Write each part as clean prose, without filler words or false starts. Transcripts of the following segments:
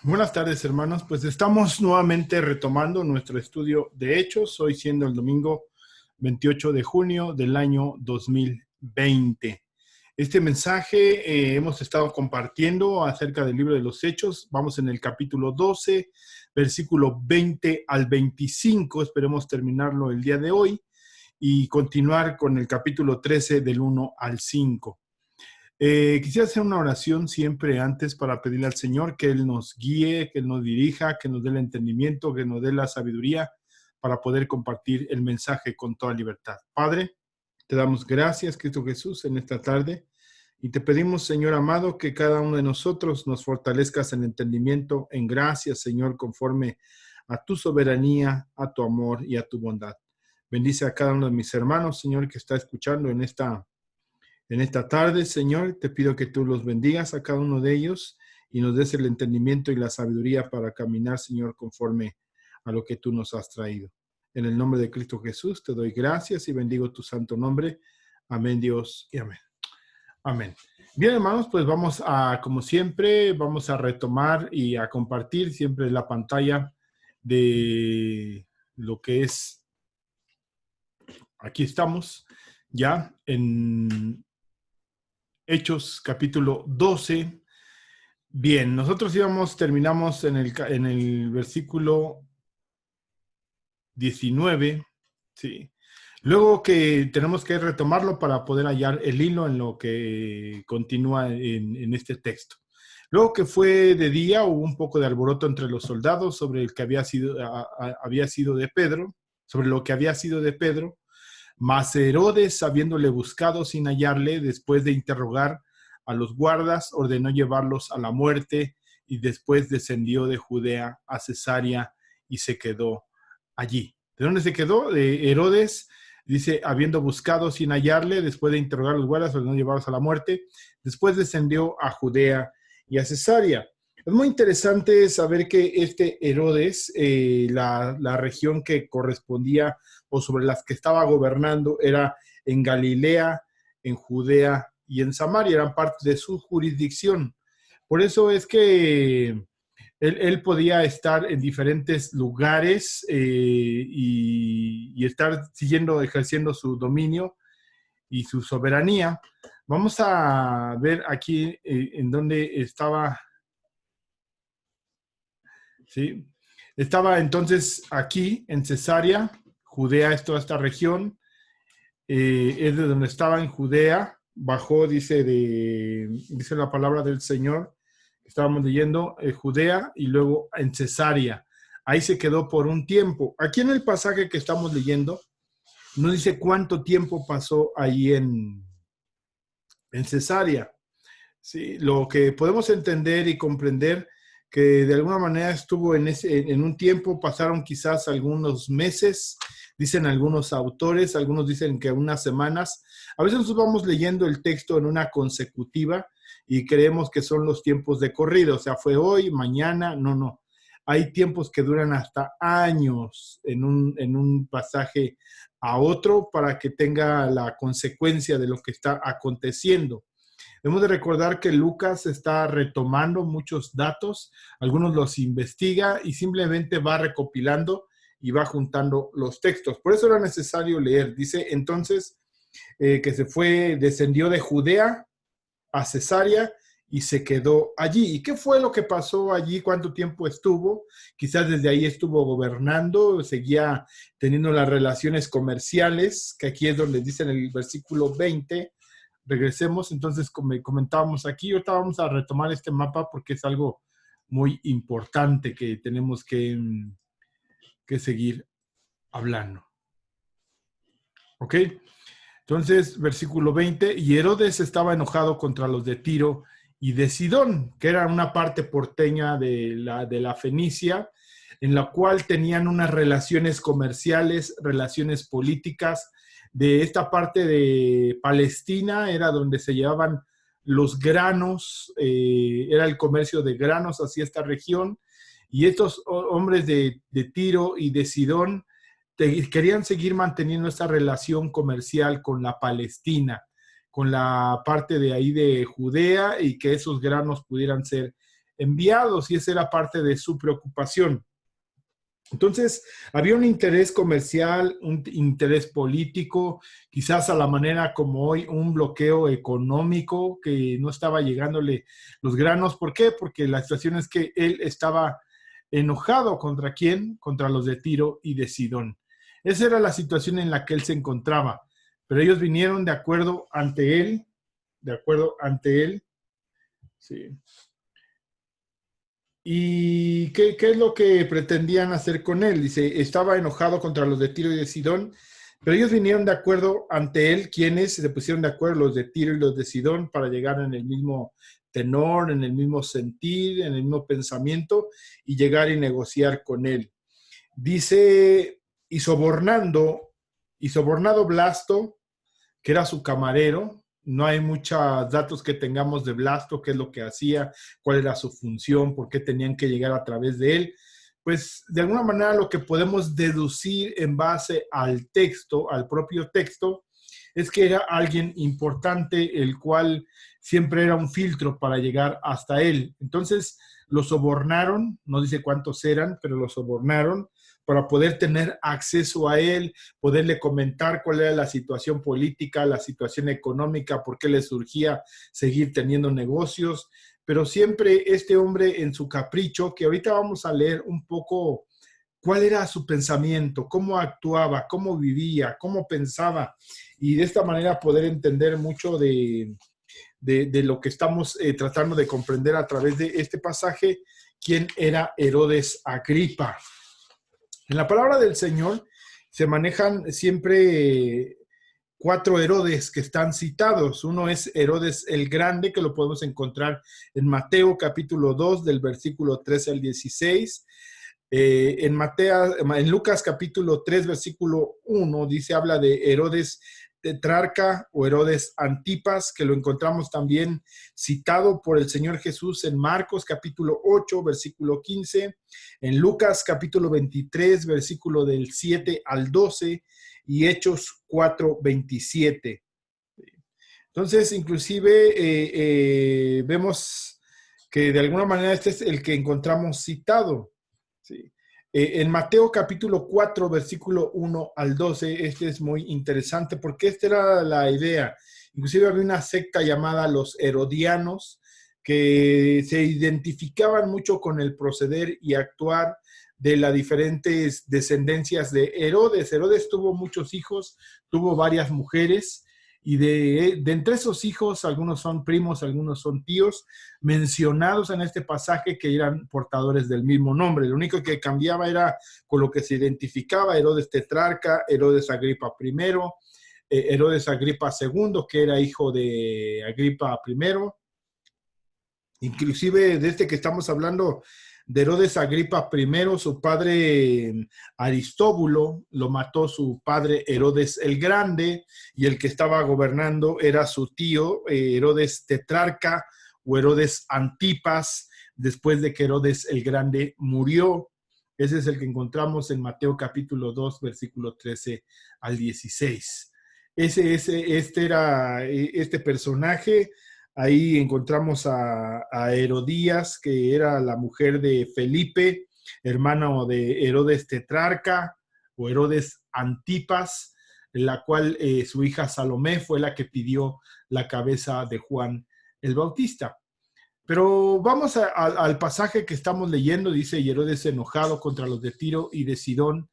Buenas tardes, hermanos. Pues estamos nuevamente retomando nuestro estudio de Hechos, hoy siendo el domingo 28 de junio del año 2020. Este mensaje hemos estado compartiendo acerca del libro de los Hechos. Vamos en el capítulo 12, versículo 20 al 25. Esperemos terminarlo el día de hoy y continuar con el capítulo 13 del 1 al 5. Quisiera hacer una oración siempre antes para pedirle al Señor que Él nos guíe, que Él nos dirija, que nos dé el entendimiento, que nos dé la sabiduría para poder compartir el mensaje con toda libertad. Padre, te damos gracias, Cristo Jesús, en esta tarde y te pedimos, Señor amado, que cada uno de nosotros nos fortalezcas en entendimiento, en gracias, Señor, conforme a tu soberanía, a tu amor y a tu bondad. Bendice a cada uno de mis hermanos, Señor, que está escuchando en esta tarde, Señor. Te pido que tú los bendigas a cada uno de ellos y nos des el entendimiento y la sabiduría para caminar, Señor, conforme a lo que tú nos has traído. En el nombre de Cristo Jesús te doy gracias y bendigo tu santo nombre. Amén, Dios, y amén. Amén. Bien, hermanos, pues vamos a, como siempre, vamos a retomar y a compartir siempre la pantalla de lo que es, aquí estamos, ya en Hechos capítulo 12. Bien, nosotros terminamos en el versículo 19, ¿sí? Luego que tenemos que retomarlo para poder hallar el hilo en lo que continúa en este texto. Luego que fue de día, hubo un poco de alboroto entre los soldados sobre el que había sido de Pedro, sobre lo que había sido de Pedro. Mas Herodes, habiéndole buscado sin hallarle, después de interrogar a los guardas, ordenó llevarlos a la muerte y después descendió de Judea a Cesarea y se quedó allí. ¿De dónde se quedó? De Herodes, dice, habiendo buscado sin hallarle, después de interrogar a los guardas, ordenó llevarlos a la muerte, después descendió a Judea y a Cesarea. Es muy interesante saber que este Herodes, la región que correspondía o sobre las que estaba gobernando era en Galilea, en Judea y en Samaria, eran parte de su jurisdicción. Por eso es que él podía estar en diferentes lugares y estar ejerciendo su dominio y su soberanía. Vamos a ver aquí en dónde estaba. ¿Sí? Estaba entonces aquí en Cesarea, Judea es toda esta región, es de donde estaba en Judea, bajó, dice la palabra del Señor, estábamos leyendo, Judea y luego en Cesarea. Ahí se quedó por un tiempo. Aquí en el pasaje que estamos leyendo, no dice cuánto tiempo pasó ahí en Cesarea. Sí, lo que podemos entender y comprender que de alguna manera estuvo en un tiempo, pasaron quizás algunos meses, dicen algunos autores, algunos dicen que unas semanas. A veces nosotros vamos leyendo el texto en una consecutiva y creemos que son los tiempos de corrido, o sea, fue hoy, mañana, no. Hay tiempos que duran hasta años en un pasaje a otro para que tenga la consecuencia de lo que está aconteciendo. Debemos de recordar que Lucas está retomando muchos datos, algunos los investiga y simplemente va recopilando y va juntando los textos. Por eso era necesario leer. Dice entonces que descendió de Judea a Cesarea y se quedó allí. ¿Y qué fue lo que pasó allí? ¿Cuánto tiempo estuvo? Quizás desde ahí estuvo gobernando, seguía teniendo las relaciones comerciales, que aquí es donde dice en el versículo 20. Regresemos, entonces, como comentábamos aquí, ahorita vamos a retomar este mapa porque es algo muy importante que tenemos que seguir hablando. ¿Ok? Entonces, versículo 20, y Herodes estaba enojado contra los de Tiro y de Sidón, que era una parte porteña de la Fenicia, en la cual tenían unas relaciones comerciales, relaciones políticas. De esta parte de Palestina era donde se llevaban los granos, era el comercio de granos hacia esta región, y estos hombres de Tiro y de Sidón querían seguir manteniendo esta relación comercial con la Palestina, con la parte de ahí de Judea, y que esos granos pudieran ser enviados, y esa era parte de su preocupación. Entonces, había un interés comercial, un interés político, quizás a la manera como hoy, un bloqueo económico que no estaba llegándole los granos. ¿Por qué? Porque la situación es que él estaba enojado. ¿Contra quién? Contra los de Tiro y de Sidón. Esa era la situación en la que él se encontraba. Pero ellos vinieron de acuerdo ante él, sí. ¿Y qué es lo que pretendían hacer con él? Dice, estaba enojado contra los de Tiro y de Sidón, pero ellos vinieron de acuerdo ante él. ¿Quiénes se pusieron de acuerdo? Los de Tiro y los de Sidón, para llegar en el mismo tenor, en el mismo sentir, en el mismo pensamiento, y llegar y negociar con él. Dice, y sobornado Blasto, que era su camarero. No hay muchos datos que tengamos de Blasto, qué es lo que hacía, cuál era su función, por qué tenían que llegar a través de él. Pues de alguna manera lo que podemos deducir en base al texto, al propio texto, es que era alguien importante, el cual siempre era un filtro para llegar hasta él. Entonces lo sobornaron, no dice cuántos eran, pero lo sobornaron para poder tener acceso a él, poderle comentar cuál era la situación política, la situación económica, por qué le surgía seguir teniendo negocios. Pero siempre este hombre en su capricho, que ahorita vamos a leer un poco cuál era su pensamiento, cómo actuaba, cómo vivía, cómo pensaba, y de esta manera poder entender mucho de lo que estamos tratando de comprender a través de este pasaje, quién era Herodes Agripa. En la palabra del Señor se manejan siempre 4 Herodes que están citados. Uno es Herodes el Grande, que lo podemos encontrar en Mateo capítulo 2, del versículo 13 al 16. En Lucas capítulo 3, versículo 1, habla de Herodes Tetrarca o Herodes Antipas, que lo encontramos también citado por el Señor Jesús en Marcos capítulo 8, versículo 15, en Lucas capítulo 23, versículo del 7 al 12, y Hechos 4, 27. Entonces, inclusive vemos que de alguna manera este es el que encontramos citado. Sí. En Mateo capítulo 4, versículo 1 al 12, este es muy interesante porque esta era la idea. Inclusive había una secta llamada los Herodianos que se identificaban mucho con el proceder y actuar de las diferentes descendencias de Herodes. Herodes tuvo muchos hijos, tuvo varias mujeres, y de entre esos hijos, algunos son primos, algunos son tíos, mencionados en este pasaje, que eran portadores del mismo nombre. Lo único que cambiaba era con lo que se identificaba: Herodes Tetrarca, Herodes Agripa I, Herodes Agripa II, que era hijo de Agripa I. Inclusive de este que estamos hablando, de Herodes Agripa I, su padre Aristóbulo lo mató su padre Herodes el Grande, y el que estaba gobernando era su tío Herodes Tetrarca o Herodes Antipas, después de que Herodes el Grande murió. Ese es el que encontramos en Mateo capítulo 2, versículo 13 al 16. Este era este personaje. Ahí encontramos a Herodías, que era la mujer de Felipe, hermano de Herodes Tetrarca o Herodes Antipas, en la cual su hija Salomé fue la que pidió la cabeza de Juan el Bautista. Pero vamos al pasaje que estamos leyendo. Dice: y Herodes, enojado contra los de Tiro y de Sidón,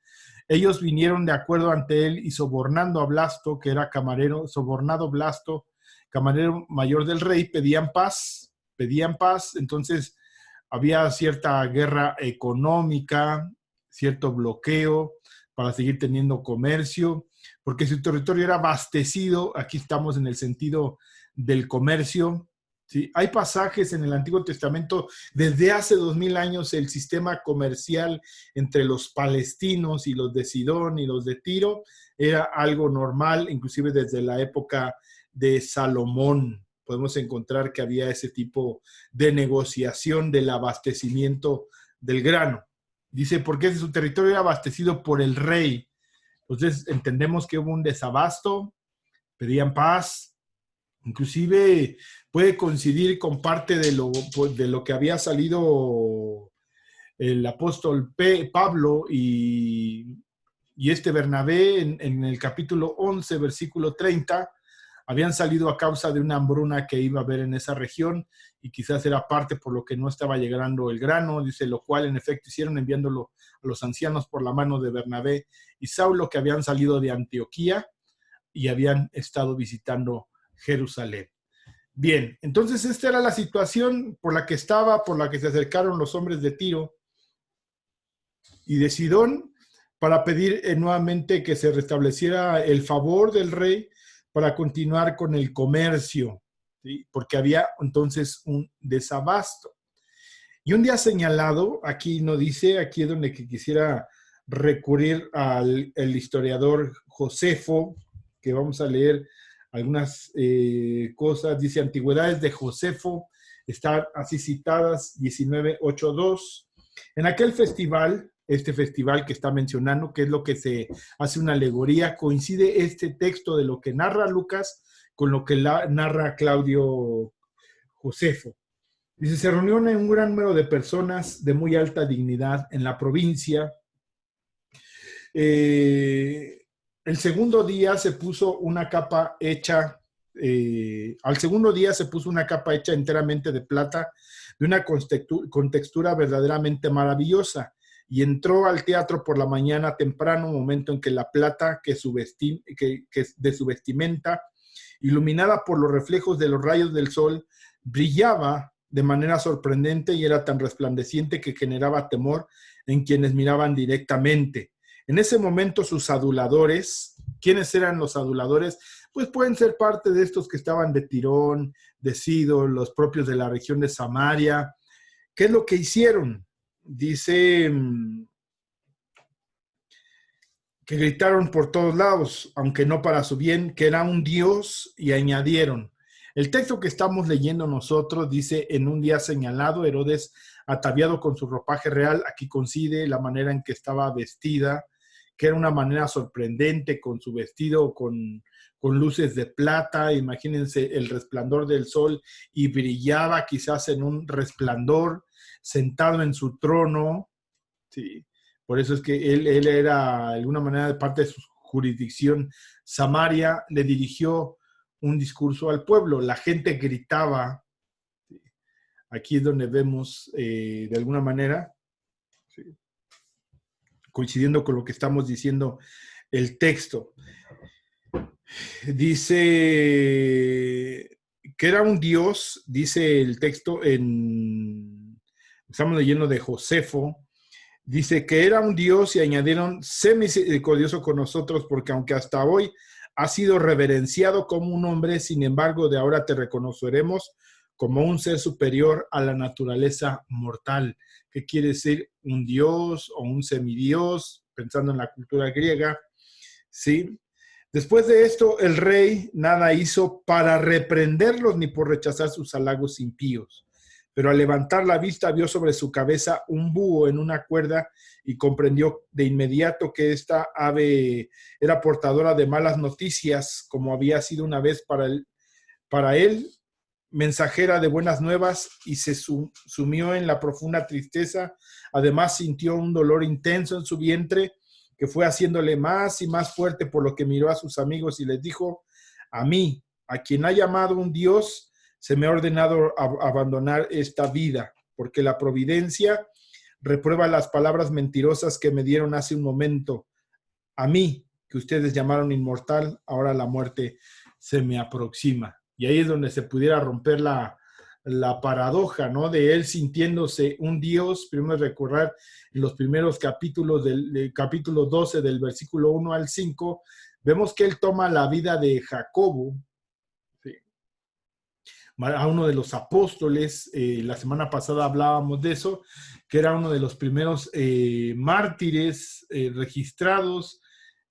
ellos vinieron de acuerdo ante él, y sobornando a Blasto, que era camarero, sobornado Blasto, camarero mayor del rey, pedían paz. Entonces había cierta guerra económica, cierto bloqueo para seguir teniendo comercio, porque su territorio era abastecido. Aquí estamos en el sentido del comercio. ¿Sí? Hay pasajes en el Antiguo Testamento, desde hace 2000 años, el sistema comercial entre los palestinos y los de Sidón y los de Tiro era algo normal, inclusive desde la época de Salomón. Podemos encontrar que había ese tipo de negociación del abastecimiento del grano. Dice, porque su territorio era abastecido por el rey. Entonces entendemos que hubo un desabasto, pedían paz, Inclusive puede coincidir con parte de lo que había salido el apóstol Pablo y este Bernabé en el capítulo 11, versículo 30, habían salido a causa de una hambruna que iba a haber en esa región y quizás era parte por lo que no estaba llegando el grano, dice, lo cual en efecto hicieron enviándolo a los ancianos por la mano de Bernabé y Saulo, que habían salido de Antioquía y habían estado visitando Jerusalén. Bien, entonces esta era la situación por la que se acercaron los hombres de Tiro y de Sidón para pedir nuevamente que se restableciera el favor del rey para continuar con el comercio, ¿sí? Porque había entonces un desabasto. Y un día señalado, aquí no dice, aquí es donde quisiera recurrir al historiador Josefo, que vamos a leer algunas cosas, dice Antigüedades de Josefo, están así citadas 1982. En aquel festival, este festival que está mencionando, que es lo que se hace una alegoría, coincide este texto de lo que narra Lucas con lo que narra Claudio Josefo. Dice, se reunió un gran número de personas de muy alta dignidad en la provincia. El segundo día se puso una capa hecha, al segundo día se puso una capa hecha enteramente de plata, de una contextura verdaderamente maravillosa, y entró al teatro por la mañana temprano, momento en que la plata que de su vestimenta, iluminada por los reflejos de los rayos del sol, brillaba de manera sorprendente y era tan resplandeciente que generaba temor en quienes miraban directamente. En ese momento sus aduladores, ¿quiénes eran los aduladores? Pues pueden ser parte de estos que estaban de Tirón, de Sidón, los propios de la región de Samaria. ¿Qué es lo que hicieron? Dice que gritaron por todos lados, aunque no para su bien, que era un Dios, y añadieron. El texto que estamos leyendo nosotros dice, en un día señalado, Herodes, ataviado con su ropaje real, aquí coincide la manera en que estaba vestida, que era una manera sorprendente, con su vestido con luces de plata, imagínense el resplandor del sol, y brillaba quizás en un resplandor, sentado en su trono, ¿sí? Por eso es que él era, de alguna manera, de parte de su jurisdicción, Samaria, le dirigió un discurso al pueblo. La gente gritaba. ¿Sí? Aquí es donde vemos, de alguna manera, ¿sí?, coincidiendo con lo que estamos diciendo, el texto. Dice que era un Dios, dice el texto, estamos leyendo de Josefo, dice que era un Dios y añadieron, sé misericordioso con nosotros porque aunque hasta hoy ha sido reverenciado como un hombre, sin embargo de ahora te reconoceremos como un ser superior a la naturaleza mortal. ¿Qué quiere decir un Dios o un semidios? Pensando en la cultura griega, ¿sí? Después de esto, el rey nada hizo para reprenderlos ni por rechazar sus halagos impíos. Pero al levantar la vista vio sobre su cabeza un búho en una cuerda y comprendió de inmediato que esta ave era portadora de malas noticias, como había sido una vez para él mensajera de buenas nuevas, y se sumió en la profunda tristeza. Además sintió un dolor intenso en su vientre que fue haciéndole más y más fuerte, por lo que miró a sus amigos y les dijo, a mí, a quien ha llamado un Dios, se me ha ordenado abandonar esta vida, porque la providencia reprueba las palabras mentirosas que me dieron hace un momento. A mí, que ustedes llamaron inmortal, ahora la muerte se me aproxima. Y ahí es donde se pudiera romper la paradoja, ¿no? De él sintiéndose un Dios. Primero recordar en los primeros capítulos del capítulo 12, del versículo 1 al 5, vemos que él toma la vida de Jacobo, ¿sí?, a uno de los apóstoles. La semana pasada hablábamos de eso, que era uno de los primeros mártires registrados,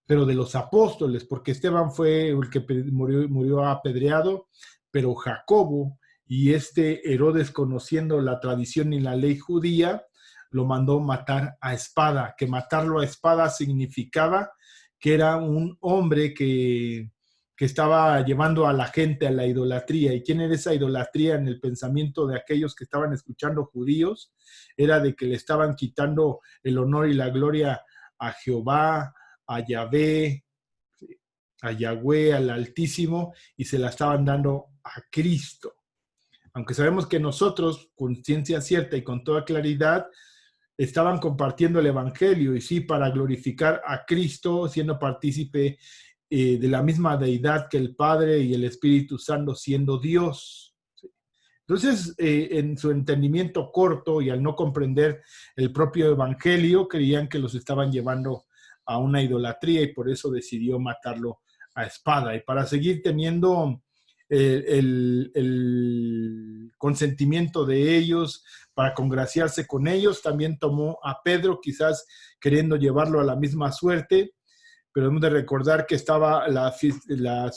pero de los apóstoles, porque Esteban fue el que murió apedreado, pero Jacobo y Herodes, conociendo la tradición y la ley judía, lo mandó matar a espada, que matarlo a espada significaba que era un hombre que que estaba llevando a la gente a la idolatría. ¿Y quién era esa idolatría en el pensamiento de aquellos que estaban escuchando judíos? Era de que le estaban quitando el honor y la gloria a Jehová, a Yahvé, a Yahweh, al Altísimo, y se la estaban dando a Cristo. Aunque sabemos que nosotros, con ciencia cierta y con toda claridad, estaban compartiendo el Evangelio, y sí, para glorificar a Cristo, siendo partícipe de la misma deidad que el Padre y el Espíritu Santo, siendo Dios. Entonces, en su entendimiento corto y al no comprender el propio Evangelio, creían que los estaban llevando a una idolatría, y por eso decidió matarlo a espada. Y para seguir teniendo el consentimiento de ellos, para congraciarse con ellos, también tomó a Pedro, quizás queriendo llevarlo a la misma suerte. Pero hemos de recordar que estaba las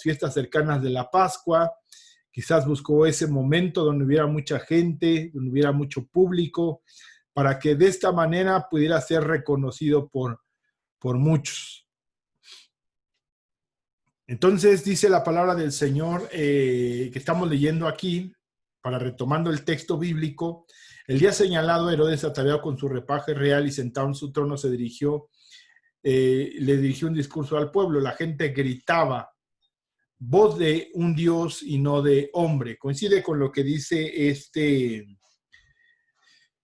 fiestas cercanas de la Pascua. Quizás buscó ese momento donde hubiera mucha gente, donde hubiera mucho público, para que de esta manera pudiera ser reconocido por muchos. Entonces dice la palabra del Señor que estamos leyendo aquí, para retomando el texto bíblico: el día señalado, Herodes, ataviado con su ropaje real y sentado en su trono, le dirigió un discurso al pueblo. La gente gritaba: voz de un Dios y no de hombre. Coincide con lo que dice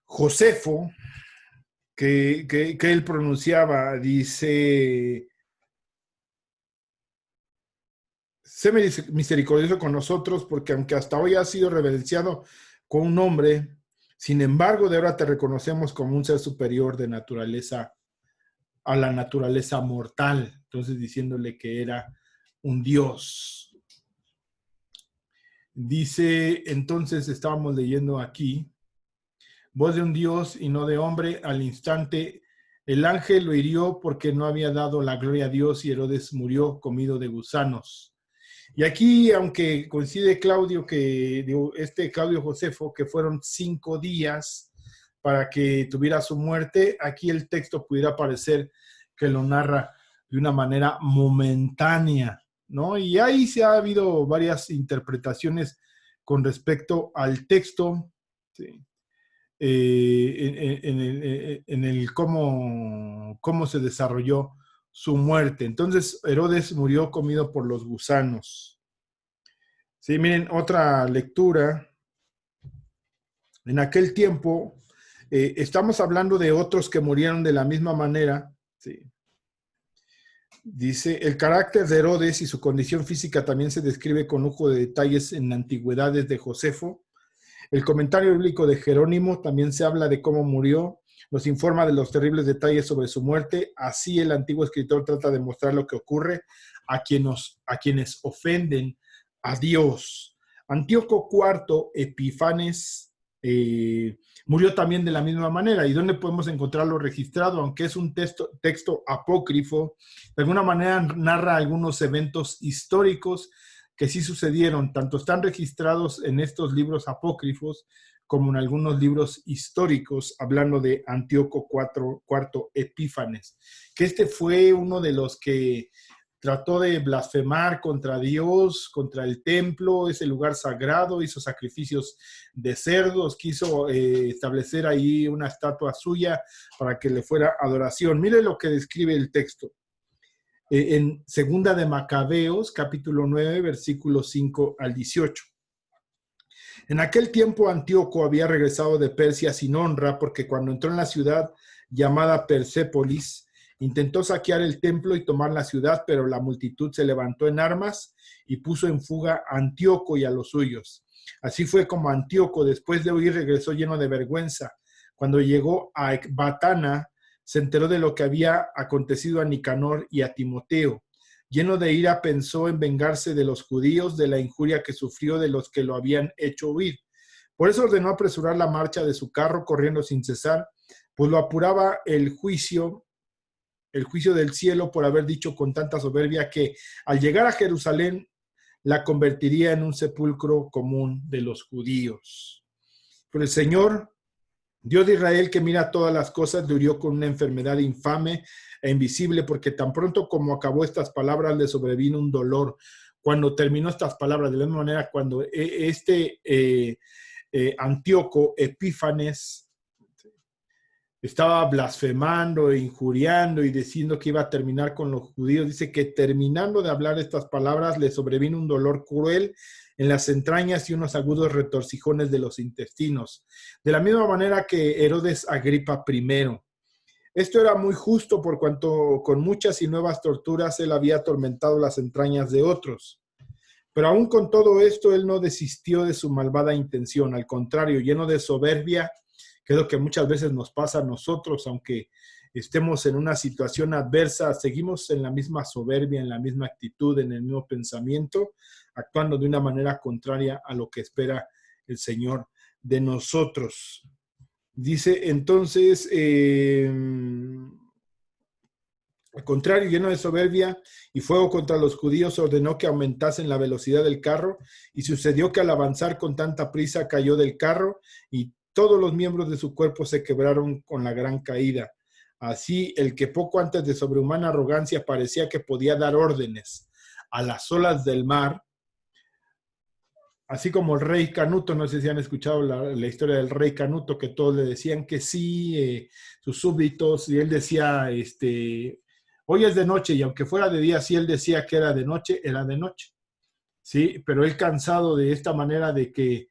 Josefo, que él pronunciaba. Dice: sé misericordioso con nosotros, porque aunque hasta hoy has sido reverenciado con un hombre, sin embargo de ahora te reconocemos como un ser superior de naturaleza a la naturaleza mortal. Entonces, diciéndole que era un Dios. Dice, entonces estábamos leyendo aquí: voz de un Dios y no de hombre. Al instante el ángel lo hirió, porque no había dado la gloria a Dios, y Herodes murió comido de gusanos. Y aquí, aunque coincide Claudio Claudio Josefo, que fueron 5 días para que tuviera su muerte, aquí el texto pudiera parecer que lo narra de una manera momentánea, ¿no? Y ahí se ha habido varias interpretaciones con respecto al texto, ¿sí? En el cómo se desarrolló su muerte. Entonces, Herodes murió comido por los gusanos. Sí, miren, otra lectura. En aquel tiempo, estamos hablando de otros que murieron de la misma manera. Sí. Dice: el carácter de Herodes y su condición física también se describe con lujo de detalles en Antigüedades de Josefo. El comentario bíblico de Jerónimo también se habla de cómo murió, nos informa de los terribles detalles sobre su muerte. Así el antiguo escritor trata de mostrar lo que ocurre a quienes ofenden a Dios. Antíoco IV Epífanes murió también de la misma manera. ¿Y dónde podemos encontrarlo registrado? Aunque es un texto apócrifo, de alguna manera narra algunos eventos históricos que sí sucedieron. Tanto están registrados en estos libros apócrifos como en algunos libros históricos, hablando de Antíoco IV Epífanes, que fue uno de los que trató de blasfemar contra Dios, contra el templo, ese lugar sagrado, hizo sacrificios de cerdos, quiso establecer ahí una estatua suya para que le fuera adoración. Mire lo que describe el texto. En Segunda de Macabeos, capítulo 9, versículos 5 al 18. En aquel tiempo Antíoco había regresado de Persia sin honra, porque cuando entró en la ciudad llamada Persépolis, intentó saquear el templo y tomar la ciudad, pero la multitud se levantó en armas y puso en fuga a Antíoco y a los suyos. Así fue como Antíoco, después de huir, regresó lleno de vergüenza. Cuando llegó a Ecbatana, se enteró de lo que había acontecido a Nicanor y a Timoteo. Lleno de ira, pensó en vengarse de los judíos, de la injuria que sufrió de los que lo habían hecho huir. Por eso ordenó apresurar la marcha de su carro, corriendo sin cesar, pues lo apuraba el juicio del cielo por haber dicho con tanta soberbia que al llegar a Jerusalén la convertiría en un sepulcro común de los judíos. Pero el Señor, Dios de Israel, que mira todas las cosas, le hirió con una enfermedad infame e invisible, porque tan pronto como acabó estas palabras le sobrevino un dolor cuando terminó estas palabras. De la misma manera, cuando Antíoco Epífanes estaba blasfemando e injuriando y diciendo que iba a terminar con los judíos, dice que terminando de hablar estas palabras le sobrevino un dolor cruel en las entrañas y unos agudos retorcijones de los intestinos. De la misma manera que Herodes Agripa I. Esto era muy justo por cuanto con muchas y nuevas torturas él había atormentado las entrañas de otros. Pero aún con todo esto, él no desistió de su malvada intención. Al contrario, lleno de soberbia, que es lo que muchas veces nos pasa a nosotros, aunque estemos en una situación adversa, seguimos en la misma soberbia, en la misma actitud, en el mismo pensamiento, actuando de una manera contraria a lo que espera el Señor de nosotros. Dice entonces, al contrario, lleno de soberbia y fuego contra los judíos, ordenó que aumentasen la velocidad del carro, y sucedió que al avanzar con tanta prisa cayó del carro y todos los miembros de su cuerpo se quebraron con la gran caída. Así, el que poco antes de sobrehumana arrogancia parecía que podía dar órdenes a las olas del mar, así como el rey Canuto, no sé si han escuchado la historia del rey Canuto, que todos le decían que sí, sus súbditos, y él decía, hoy es de noche, y aunque fuera de día, si él decía que era de noche, ¿sí? Pero él cansado de esta manera de que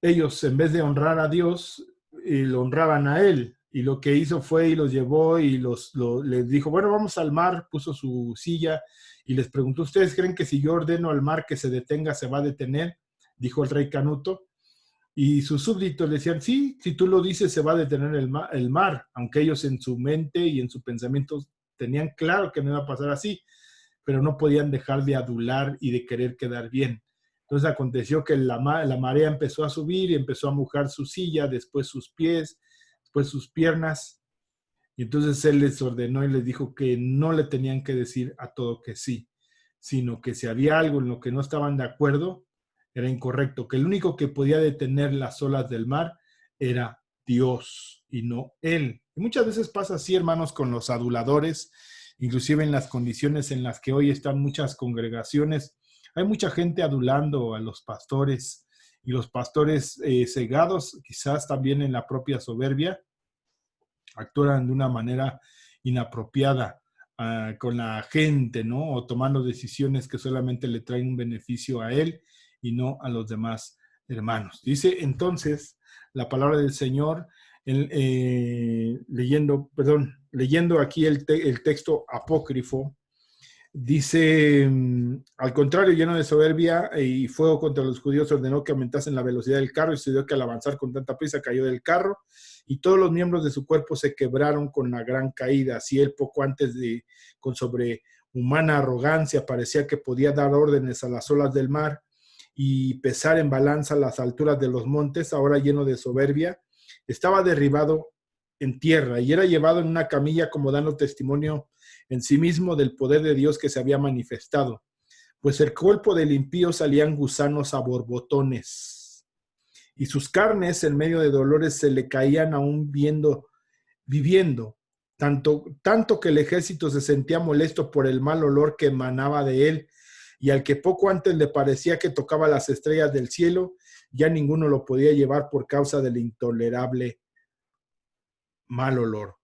ellos, en vez de honrar a Dios, lo honraban a él. Y lo que hizo fue y los llevó y les dijo, bueno, vamos al mar, puso su silla y les preguntó, ¿ustedes creen que si yo ordeno al mar que se detenga, se va a detener? Dijo el rey Canuto. Y sus súbditos le decían, sí, si tú lo dices, se va a detener el mar, aunque ellos en su mente y en su pensamiento tenían claro que no iba a pasar así, pero no podían dejar de adular y de querer quedar bien. Entonces aconteció que la marea empezó a subir y empezó a mojar su silla, después sus pies, después sus piernas. Y entonces él les ordenó y les dijo que no le tenían que decir a todo que sí, sino que si había algo en lo que no estaban de acuerdo, era incorrecto, que el único que podía detener las olas del mar era Dios y no él. Y muchas veces pasa así, hermanos, con los aduladores, inclusive en las condiciones en las que hoy están muchas congregaciones. Hay mucha gente adulando a los pastores, y los pastores cegados, quizás también en la propia soberbia, actúan de una manera inapropiada con la gente, ¿no? O tomando decisiones que solamente le traen un beneficio a él y no a los demás hermanos. Dice entonces la palabra del Señor, leyendo aquí el texto apócrifo, dice, al contrario, lleno de soberbia y fuego contra los judíos, ordenó que aumentasen la velocidad del carro, y sucedió que al avanzar con tanta prisa cayó del carro y todos los miembros de su cuerpo se quebraron con la gran caída. Así él poco antes con sobrehumana arrogancia, parecía que podía dar órdenes a las olas del mar y pesar en balanza las alturas de los montes. Ahora lleno de soberbia, estaba derribado en tierra y era llevado en una camilla como dando testimonio en sí mismo del poder de Dios que se había manifestado. Pues el cuerpo del impío salían gusanos a borbotones, y sus carnes en medio de dolores se le caían aún viviendo, tanto que el ejército se sentía molesto por el mal olor que emanaba de él, y al que poco antes le parecía que tocaba las estrellas del cielo, ya ninguno lo podía llevar por causa del intolerable mal olor.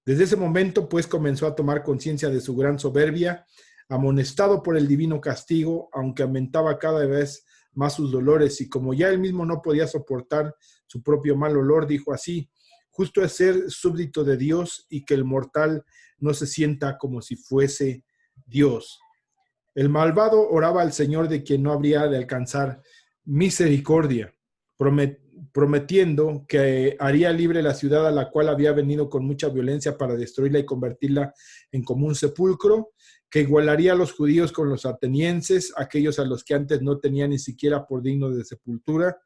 Desde ese momento, pues, comenzó a tomar conciencia de su gran soberbia, amonestado por el divino castigo, aunque aumentaba cada vez más sus dolores, y como ya él mismo no podía soportar su propio mal olor, dijo así: justo es ser súbdito de Dios y que el mortal no se sienta como si fuese Dios. El malvado oraba al Señor de quien no habría de alcanzar misericordia, prometiendo que haría libre la ciudad a la cual había venido con mucha violencia para destruirla y convertirla en común sepulcro, que igualaría a los judíos con los atenienses, aquellos a los que antes no tenía ni siquiera por dignos de sepultura,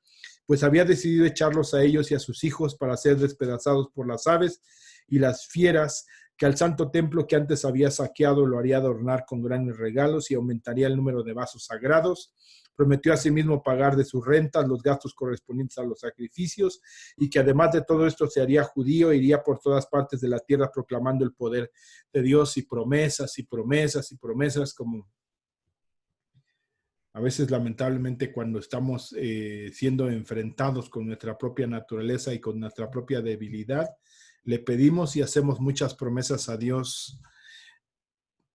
pues había decidido echarlos a ellos y a sus hijos para ser despedazados por las aves y las fieras, que al santo templo que antes había saqueado lo haría adornar con grandes regalos y aumentaría el número de vasos sagrados. Prometió asimismo pagar de sus rentas los gastos correspondientes a los sacrificios, y que además de todo esto se haría judío, iría por todas partes de la tierra proclamando el poder de Dios, y promesas y promesas y promesas, como A veces, lamentablemente, cuando estamos siendo enfrentados con nuestra propia naturaleza y con nuestra propia debilidad, le pedimos y hacemos muchas promesas a Dios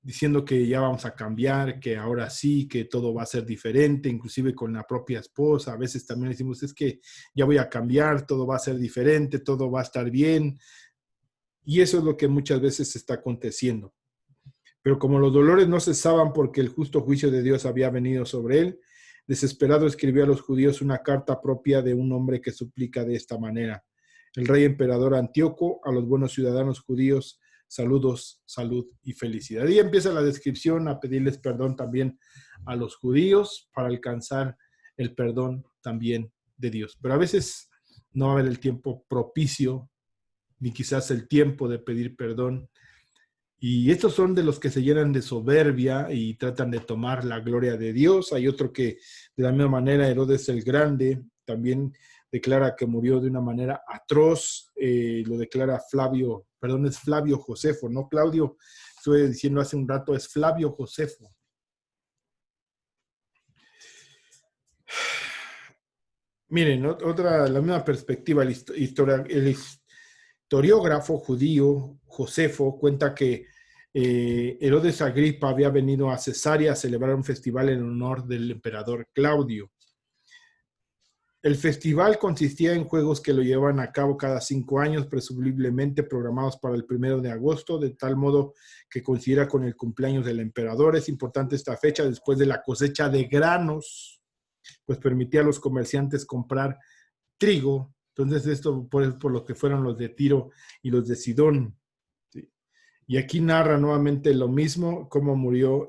diciendo que ya vamos a cambiar, que ahora sí, que todo va a ser diferente, inclusive con la propia esposa. A veces también decimos, es que ya voy a cambiar, todo va a ser diferente, todo va a estar bien. Y eso es lo que muchas veces está aconteciendo. Pero como los dolores no cesaban porque el justo juicio de Dios había venido sobre él, desesperado escribió a los judíos una carta propia de un hombre que suplica de esta manera: el rey emperador Antíoco, a los buenos ciudadanos judíos, saludos, salud y felicidad. Y empieza la descripción a pedirles perdón también a los judíos para alcanzar el perdón también de Dios. Pero a veces no va a haber el tiempo propicio, ni quizás el tiempo de pedir perdón. Y estos son de los que se llenan de soberbia y tratan de tomar la gloria de Dios. Hay otro que, de la misma manera, Herodes el Grande, también declara que murió de una manera atroz. Lo declara Flavio, perdón, es Flavio Josefo, no Claudio. Estuve diciendo hace un rato, es Flavio Josefo. Miren, otra, la misma perspectiva, el historiógrafo judío Josefo cuenta que Herodes Agripa había venido a Cesarea a celebrar un festival en honor del emperador Claudio. El festival consistía en juegos que lo llevaban a cabo cada 5 años, presumiblemente programados para el 1 de agosto, de tal modo que coincidiera con el cumpleaños del emperador. Es importante esta fecha después de la cosecha de granos, pues permitía a los comerciantes comprar trigo. Entonces esto por lo que fueron los de Tiro y los de Sidón. ¿Sí? Y aquí narra nuevamente lo mismo, cómo murió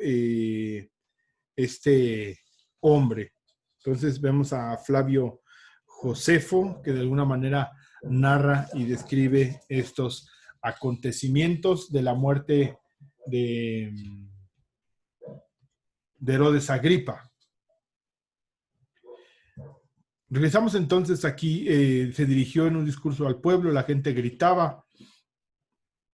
este hombre. Entonces vemos a Flavio Josefo, que de alguna manera narra y describe estos acontecimientos de la muerte de Herodes Agripa. Regresamos entonces aquí, se dirigió en un discurso al pueblo, la gente gritaba,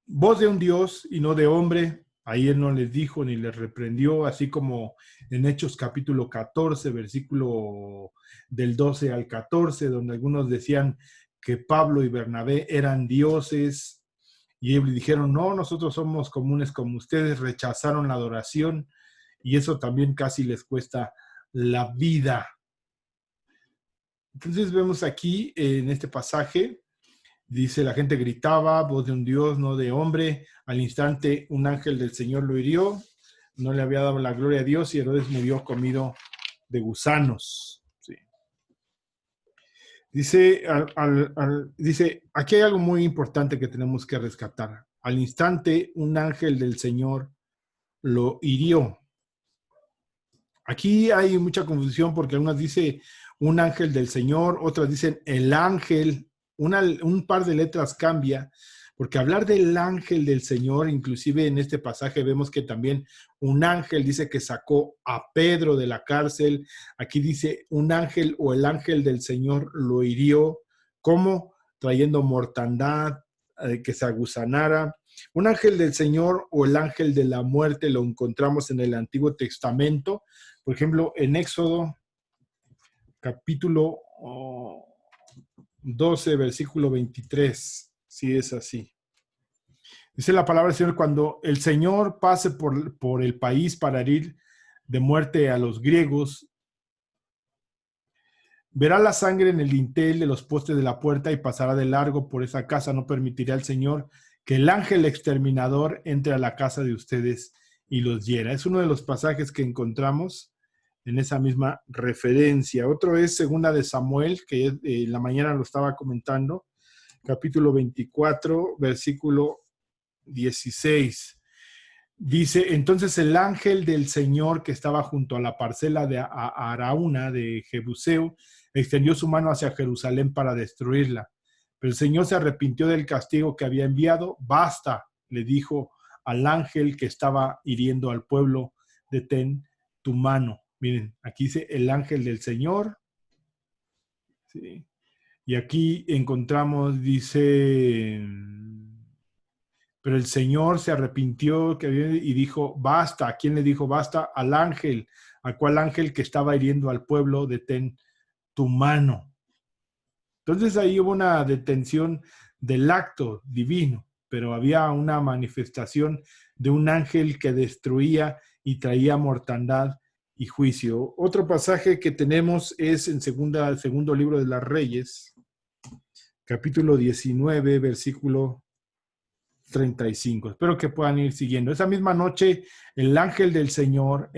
voz de un Dios y no de hombre. Ahí él no les dijo ni les reprendió, así como en Hechos capítulo 14, versículo del 12 al 14, donde algunos decían que Pablo y Bernabé eran dioses, y ellos dijeron, no, nosotros somos comunes como ustedes, rechazaron la adoración, y eso también casi les cuesta la vida. Entonces vemos aquí en este pasaje, dice, la gente gritaba, voz de un Dios, no de hombre. Al instante un ángel del Señor lo hirió, no le había dado la gloria a Dios y Herodes murió comido de gusanos. Sí. Dice, dice, aquí hay algo muy importante que tenemos que rescatar. Al instante un ángel del Señor lo hirió. Aquí hay mucha confusión porque algunas dicen un ángel del Señor, otras dicen el ángel, un par de letras cambia, porque hablar del ángel del Señor, inclusive en este pasaje vemos que también un ángel dice que sacó a Pedro de la cárcel, aquí dice un ángel o el ángel del Señor lo hirió, ¿cómo? Trayendo mortandad, que se aguzanara. Un ángel del Señor o el ángel de la muerte lo encontramos en el Antiguo Testamento, por ejemplo, en Éxodo capítulo 12, versículo 23, si es así. Dice la palabra del Señor, cuando el Señor pase por el país para herir de muerte a los griegos, verá la sangre en el dintel de los postes de la puerta y pasará de largo por esa casa. No permitirá el Señor que el ángel exterminador entre a la casa de ustedes y los hiera. Es uno de los pasajes que encontramos en esa misma referencia. Otro es segunda de Samuel, que en la mañana lo estaba comentando, capítulo 24, versículo 16. Dice, entonces el ángel del Señor que estaba junto a la parcela de Arauna de Jebuseo extendió su mano hacia Jerusalén para destruirla. Pero el Señor se arrepintió del castigo que había enviado. Basta, le dijo al ángel que estaba hiriendo al pueblo, detén tu mano. Miren, aquí dice el ángel del Señor. Sí. Y aquí encontramos, dice, pero el Señor se arrepintió y dijo, basta. ¿A quién le dijo basta? Al ángel ¿A cuál ángel que estaba hiriendo al pueblo? Detén tu mano. Entonces ahí hubo una detención del acto divino, pero había una manifestación de un ángel que destruía y traía mortandad y juicio. Otro pasaje que tenemos es en segundo libro de las Reyes, capítulo 19, versículo 35. Espero que puedan ir siguiendo. Esa misma noche, el ángel del Señor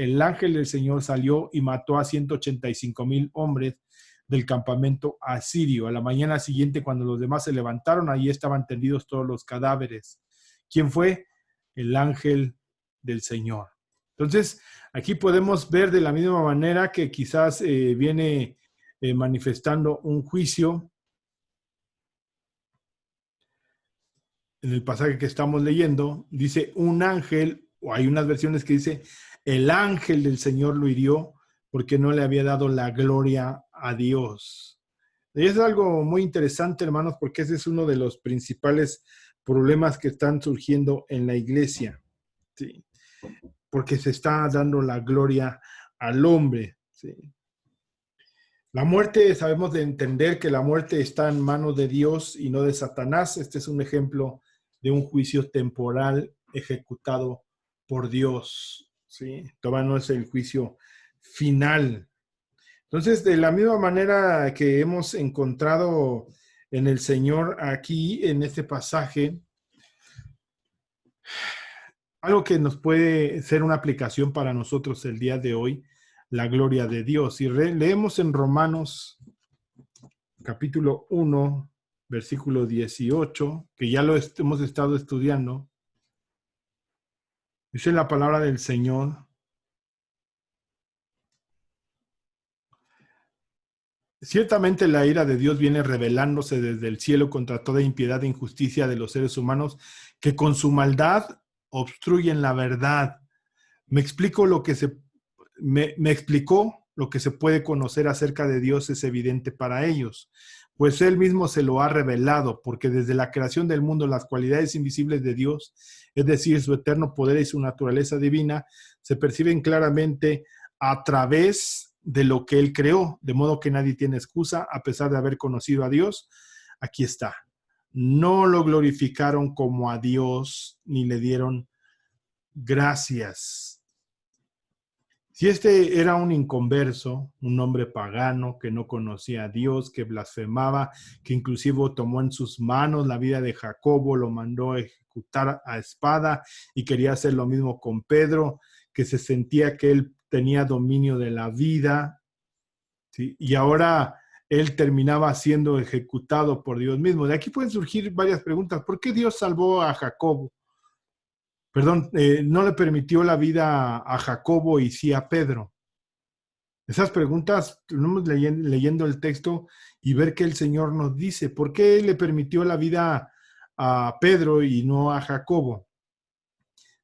salió y mató a 185,000 hombres del campamento asirio. A la mañana siguiente, cuando los demás se levantaron, allí estaban tendidos todos los cadáveres. ¿Quién fue? El ángel del Señor. Entonces, aquí podemos ver de la misma manera que quizás viene manifestando un juicio en el pasaje que estamos leyendo, dice un ángel, o hay unas versiones que dice, el ángel del Señor lo hirió porque no le había dado la gloria a Dios. Y es algo muy interesante, hermanos, porque ese es uno de los principales problemas que están surgiendo en la iglesia, ¿sí? Porque se está dando la gloria al hombre, ¿sí? La muerte, sabemos de entender que la muerte está en manos de Dios y no de Satanás. Este es un ejemplo de un juicio temporal ejecutado por Dios, ¿sí? Todavía no es el juicio final. Entonces, de la misma manera que hemos encontrado en el Señor aquí, en este pasaje, algo que nos puede ser una aplicación para nosotros el día de hoy, la gloria de Dios. Y leemos en Romanos capítulo 1, versículo 18, que ya lo hemos estado estudiando. Dice la palabra del Señor: ciertamente la ira de Dios viene revelándose desde el cielo contra toda impiedad e injusticia de los seres humanos que con su maldad obstruyen la verdad. Me explicó lo que se puede conocer acerca de Dios es evidente para ellos, pues Él mismo se lo ha revelado, porque desde la creación del mundo las cualidades invisibles de Dios, es decir, su eterno poder y su naturaleza divina, se perciben claramente a través de lo que Él creó, de modo que nadie tiene excusa, a pesar de haber conocido a Dios. Aquí está. No lo glorificaron como a Dios, ni le dieron gracias. Si este era un inconverso, un hombre pagano que no conocía a Dios, que blasfemaba, que inclusive tomó en sus manos la vida de Jacobo, lo mandó a ejecutar a espada y quería hacer lo mismo con Pedro, que se sentía que él tenía dominio de la vida, ¿sí? Y ahora él terminaba siendo ejecutado por Dios mismo. De aquí pueden surgir varias preguntas. ¿Por qué Dios salvó a Jacobo? Perdón, no le permitió la vida a Jacobo y sí a Pedro. Esas preguntas, tenemos leyendo el texto y ver que el Señor nos dice, ¿por qué le permitió la vida a Pedro y no a Jacobo?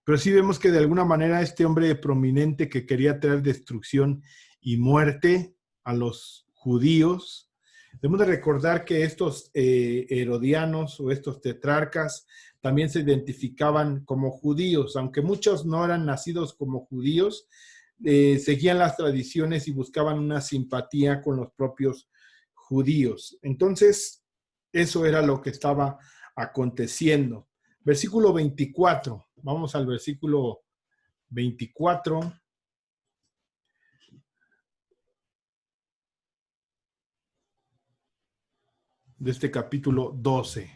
Pero sí vemos que de alguna manera este hombre prominente que quería traer destrucción y muerte a los judíos, debemos de recordar que estos herodianos o estos tetrarcas también se identificaban como judíos, aunque muchos no eran nacidos como judíos, seguían las tradiciones y buscaban una simpatía con los propios judíos. Entonces, eso era lo que estaba aconteciendo. Versículo 24, vamos al versículo 24. De este capítulo 12.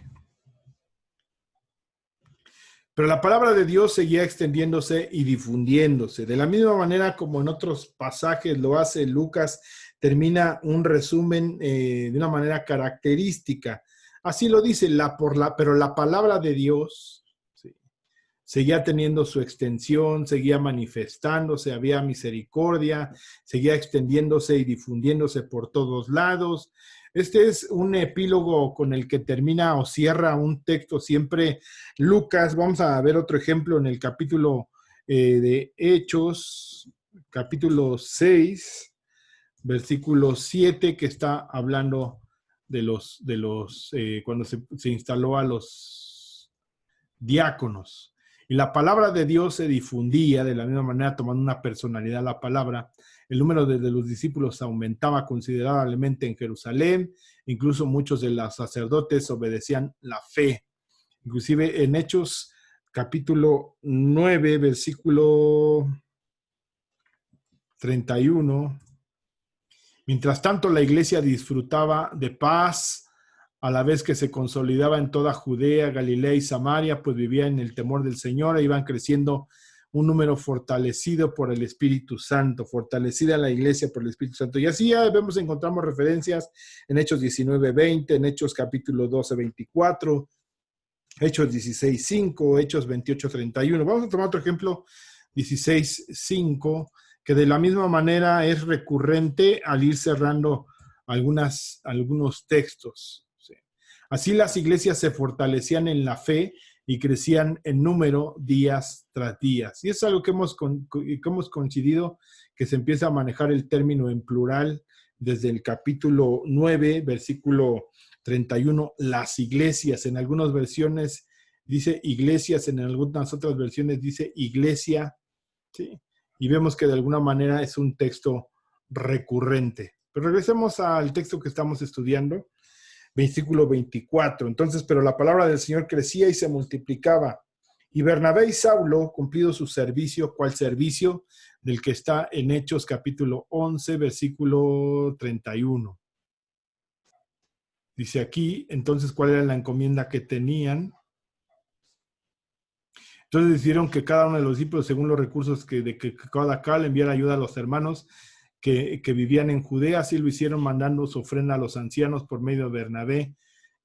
Pero la palabra de Dios seguía extendiéndose y difundiéndose. De la misma manera como en otros pasajes lo hace Lucas, termina un resumen de una manera característica. Así lo dice, pero la palabra de Dios, ¿sí?, seguía teniendo su extensión, seguía manifestándose, había misericordia, seguía extendiéndose y difundiéndose por todos lados. Este es un epílogo con el que termina o cierra un texto siempre Lucas. Vamos a ver otro ejemplo en el capítulo de Hechos, capítulo 6, versículo 7, que está hablando de cuando se instaló a los diáconos. Y la palabra de Dios se difundía de la misma manera, tomando una personalidad la palabra, El número de los discípulos aumentaba considerablemente en Jerusalén. Incluso muchos de los sacerdotes obedecían la fe. Inclusive en Hechos capítulo 9, versículo 31. Mientras tanto, la iglesia disfrutaba de paz a la vez que se consolidaba en toda Judea, Galilea y Samaria, pues vivía en el temor del Señor e iban creciendo un número fortalecido por el Espíritu Santo, fortalecida la iglesia por el Espíritu Santo. Y así ya encontramos referencias en Hechos 19:20, en Hechos capítulo 12:24, Hechos 16:5, Hechos 28:31. Vamos a tomar otro ejemplo, 16:5, que de la misma manera es recurrente al ir cerrando algunos textos. ¿Sí? Así las iglesias se fortalecían en la fe y crecían en número días tras días. Y es algo que hemos coincidido, que se empieza a manejar el término en plural desde el capítulo 9, versículo 31, las iglesias. En algunas versiones dice iglesias, en algunas otras versiones dice iglesia, ¿sí? Y vemos que de alguna manera es un texto recurrente. Pero regresemos al texto que estamos estudiando, versículo 24. Entonces, pero la palabra del Señor crecía y se multiplicaba. Y Bernabé y Saulo, cumplido su servicio, ¿cuál servicio? Del que está en Hechos capítulo 11, versículo 31. Dice aquí, entonces, ¿cuál era la encomienda que tenían? Entonces decidieron que cada uno de los discípulos, según los recursos que cada cual enviara ayuda a los hermanos que vivían en Judea. Así lo hicieron, mandando su ofrenda a los ancianos por medio de Bernabé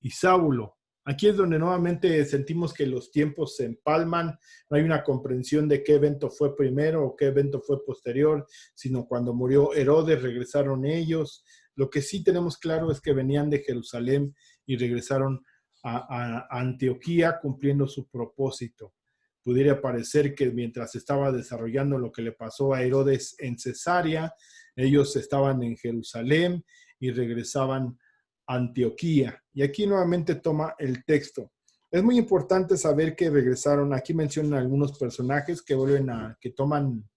y Saulo. Aquí es donde nuevamente sentimos que los tiempos se empalman. No hay una comprensión de qué evento fue primero o qué evento fue posterior, sino cuando murió Herodes regresaron ellos. Lo que sí tenemos claro es que venían de Jerusalén y regresaron a Antioquía cumpliendo su propósito. Pudiera parecer que mientras estaba desarrollando lo que le pasó a Herodes en Cesarea, ellos estaban en Jerusalén y regresaban a Antioquía. Y aquí nuevamente toma el texto. Es muy importante saber que regresaron. Aquí mencionan algunos personajes que toman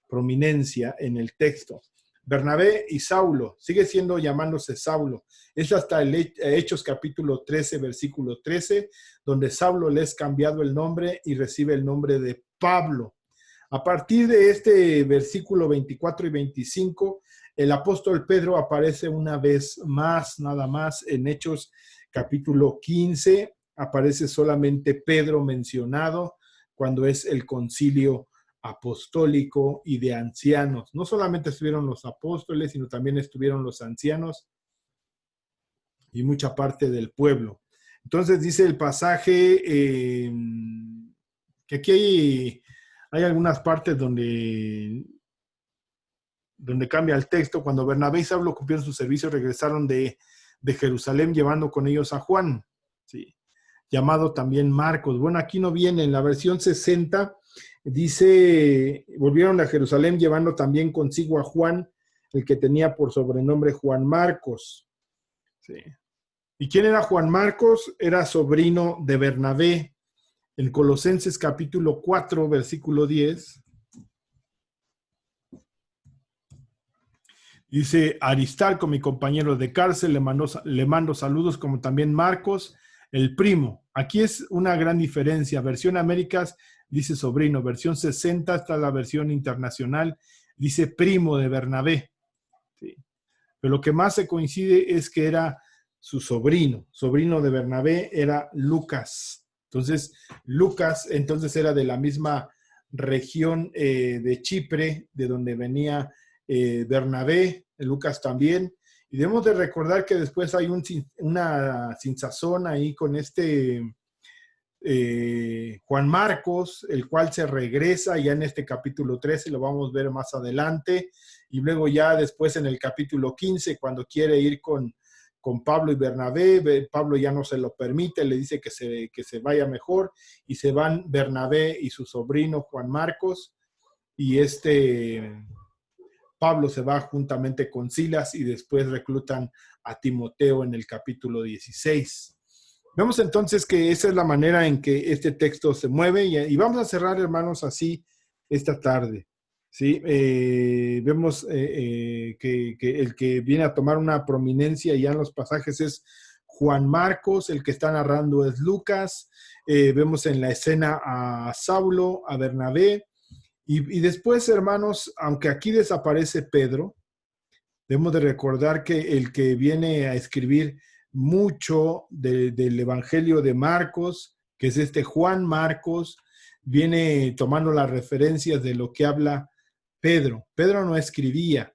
prominencia en el texto. Bernabé y Saulo, sigue siendo llamándose Saulo. Es hasta el Hechos capítulo 13, versículo 13, donde Saulo le es cambiado el nombre y recibe el nombre de Pablo. A partir de este versículo 24 y 25, el apóstol Pedro aparece una vez más, nada más, en Hechos capítulo 15. Aparece solamente Pedro mencionado cuando es el concilio apostólico y de ancianos. No solamente estuvieron los apóstoles, sino también estuvieron los ancianos y mucha parte del pueblo. Entonces dice el pasaje que aquí hay algunas partes donde cambia el texto. Cuando Bernabé y Saulo cumplieron su servicio, regresaron de Jerusalén llevando con ellos a Juan, ¿sí? Llamado también Marcos. Bueno, aquí no viene, en la versión 60 dice, volvieron a Jerusalén llevando también consigo a Juan, el que tenía por sobrenombre Juan Marcos. ¿Sí? ¿Y quién era Juan Marcos? Era sobrino de Bernabé. En Colosenses capítulo 4, versículo 10, dice, Aristarco, mi compañero de cárcel, le mando saludos, como también Marcos, el primo. Aquí es una gran diferencia. Versión Américas dice sobrino, versión 60 está la versión internacional, dice primo de Bernabé. ¿Sí? Pero lo que más se coincide es que era su sobrino de Bernabé era Lucas. Entonces, Lucas era de la misma región de Chipre, de donde venía Bernabé, Lucas también. Y debemos de recordar que después hay una sinsazón ahí con Juan Marcos, el cual se regresa ya en este capítulo 13, lo vamos a ver más adelante, y luego ya después en el capítulo 15, cuando quiere ir con Pablo y Bernabé, Pablo ya no se lo permite, le dice que se vaya mejor, y se van Bernabé y su sobrino Juan Marcos, y Pablo se va juntamente con Silas, y después reclutan a Timoteo en el capítulo 16. Vemos entonces que esa es la manera en que este texto se mueve y vamos a cerrar, hermanos, así esta tarde. Sí, vemos que el que viene a tomar una prominencia ya en los pasajes es Juan Marcos, el que está narrando es Lucas. Vemos en la escena a Saulo, a Bernabé, y después, hermanos, aunque aquí desaparece Pedro, debemos de recordar que el que viene a escribir mucho del Evangelio de Marcos, que es este Juan Marcos, viene tomando las referencias de lo que habla Pedro. Pedro no escribía,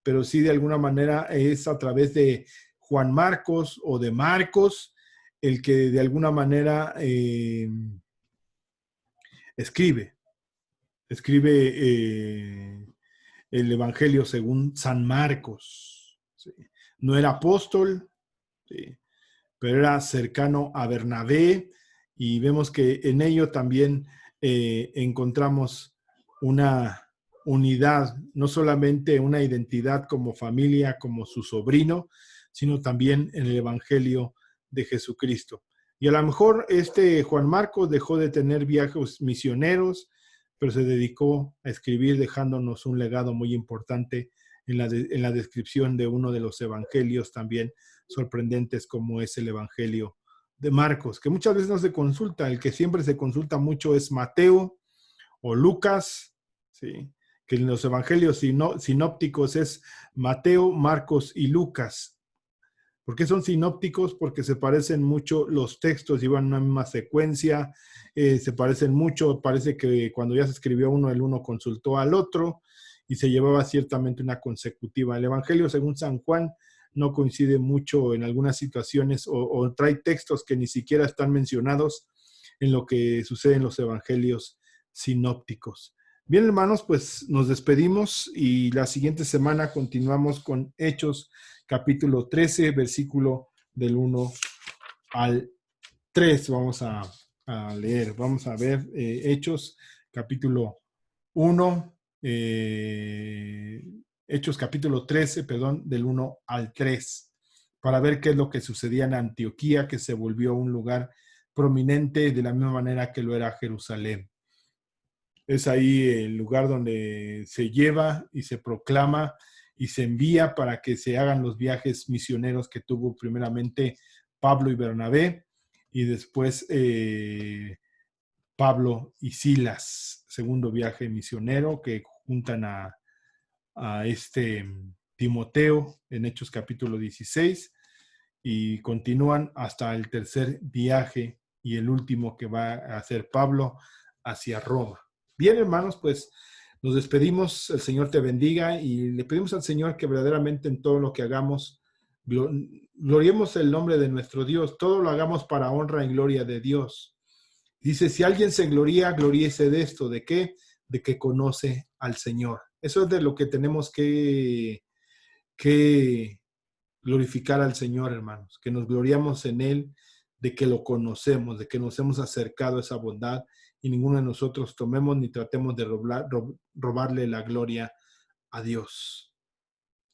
pero sí de alguna manera es a través de Juan Marcos o de Marcos el que de alguna manera escribe, escribe el Evangelio según San Marcos. ¿Sí? No era apóstol, ¿sí? Pero era cercano a Bernabé y vemos que en ello también encontramos una unidad, no solamente una identidad como familia, como su sobrino, sino también en el Evangelio de Jesucristo. Y a lo mejor este Juan Marcos dejó de tener viajes misioneros, pero se dedicó a escribir dejándonos un legado muy importante en la descripción de uno de los evangelios también sorprendentes como es el Evangelio de Marcos, que muchas veces no se consulta, el que siempre se consulta mucho es Mateo o Lucas, ¿sí? Que en los evangelios sinópticos es Mateo, Marcos y Lucas. ¿Por qué son sinópticos? Porque se parecen mucho los textos, llevan una misma secuencia, se parecen mucho, parece que cuando ya se escribió uno, el uno consultó al otro y se llevaba ciertamente una consecutiva. El Evangelio según San Juan no coincide mucho en algunas situaciones o trae textos que ni siquiera están mencionados en lo que sucede en los evangelios sinópticos. Bien, hermanos, pues nos despedimos y la siguiente semana continuamos con Hechos capítulo 13, versículo del 1 al 3. Vamos a leer, vamos a ver Hechos capítulo 1, Hechos capítulo 13, perdón, del 1 al 3, para ver qué es lo que sucedía en Antioquía, que se volvió un lugar prominente de la misma manera que lo era Jerusalén. Es ahí el lugar donde se lleva y se proclama y se envía para que se hagan los viajes misioneros que tuvo primeramente Pablo y Bernabé y después Pablo y Silas, segundo viaje misionero que juntan a este Timoteo en Hechos capítulo 16 y continúan hasta el tercer viaje y el último que va a hacer Pablo hacia Roma. Bien, hermanos, pues nos despedimos, el Señor te bendiga y le pedimos al Señor que verdaderamente en todo lo que hagamos gloriemos el nombre de nuestro Dios, todo lo hagamos para honra y gloria de Dios. Dice, si alguien se gloría, gloríese de esto, ¿de qué? De que conoce al Señor. Eso es de lo que tenemos que glorificar al Señor, hermanos, que nos gloriamos en Él, de que lo conocemos, de que nos hemos acercado a esa bondad y ninguno de nosotros tomemos ni tratemos de robarle la gloria a Dios.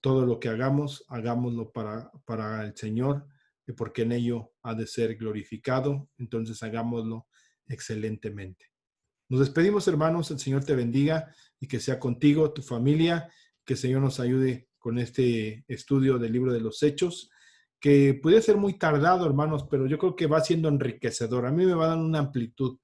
Todo lo que hagamos, hagámoslo para el Señor, porque en ello ha de ser glorificado, entonces hagámoslo excelentemente. Nos despedimos, hermanos, el Señor te bendiga y que sea contigo, tu familia, que el Señor nos ayude con este estudio del libro de los Hechos, que puede ser muy tardado, hermanos, pero yo creo que va siendo enriquecedor. A mí me va dando una amplitud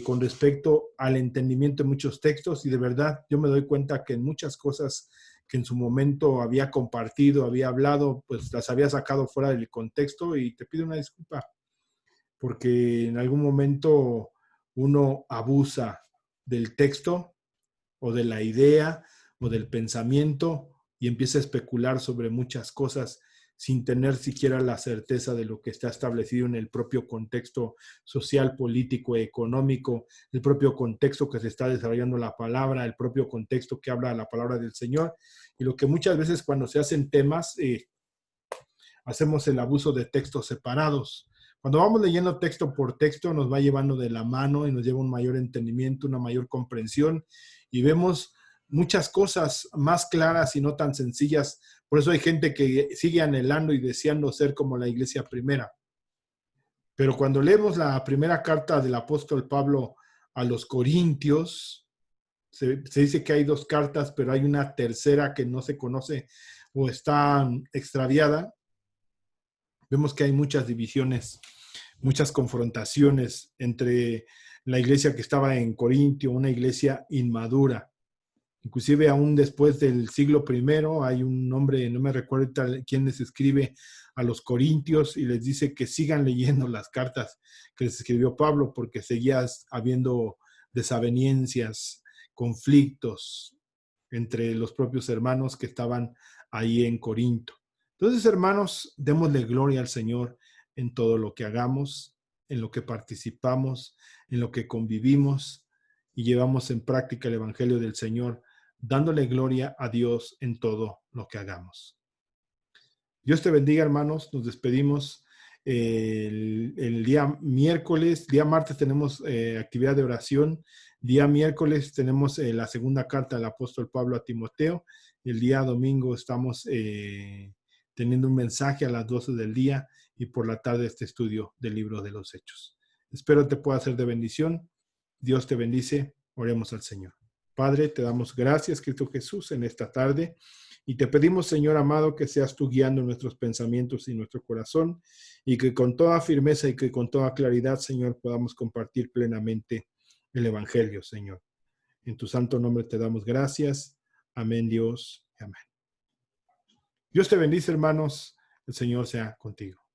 con respecto al entendimiento de muchos textos y de verdad yo me doy cuenta que en muchas cosas que en su momento había compartido, había hablado, pues las había sacado fuera del contexto y te pido una disculpa porque en algún momento uno abusa del texto o de la idea o del pensamiento y empieza a especular sobre muchas cosas sin tener siquiera la certeza de lo que está establecido en el propio contexto social, político, económico, el propio contexto que se está desarrollando la palabra, el propio contexto que habla la palabra del Señor. Y lo que muchas veces cuando se hacen temas, hacemos el abuso de textos separados. Cuando vamos leyendo texto por texto, nos va llevando de la mano y nos lleva un mayor entendimiento, una mayor comprensión y vemos muchas cosas más claras y no tan sencillas. Por eso hay gente que sigue anhelando y deseando ser como la iglesia primera. Pero cuando leemos la primera carta del apóstol Pablo a los Corintios, Se dice que hay dos cartas, pero hay una tercera que no se conoce o está extraviada. Vemos que hay muchas divisiones, muchas confrontaciones entre la iglesia que estaba en Corintio, una iglesia inmadura. Inclusive aún después del siglo I hay un hombre, no me recuerdo quién les escribe a los corintios y les dice que sigan leyendo las cartas que les escribió Pablo porque seguía habiendo desavenencias, conflictos entre los propios hermanos que estaban ahí en Corinto. Entonces, hermanos, démosle gloria al Señor en todo lo que hagamos, en lo que participamos, en lo que convivimos y llevamos en práctica el Evangelio del Señor, dándole gloria a Dios en todo lo que hagamos. Dios te bendiga, hermanos. Nos despedimos el día miércoles. Día martes tenemos actividad de oración. Día miércoles tenemos la segunda carta del apóstol Pablo a Timoteo. El día domingo estamos teniendo un mensaje a las 12 del día y por la tarde este estudio del libro de los Hechos. Espero te pueda ser de bendición. Dios te bendice. Oremos al Señor. Padre, te damos gracias, Cristo Jesús, en esta tarde. Y te pedimos, Señor amado, que seas tú guiando nuestros pensamientos y nuestro corazón y que con toda firmeza y que con toda claridad, Señor, podamos compartir plenamente el Evangelio, Señor. En tu santo nombre te damos gracias. Amén, Dios. Amén. Dios te bendice, hermanos. El Señor sea contigo.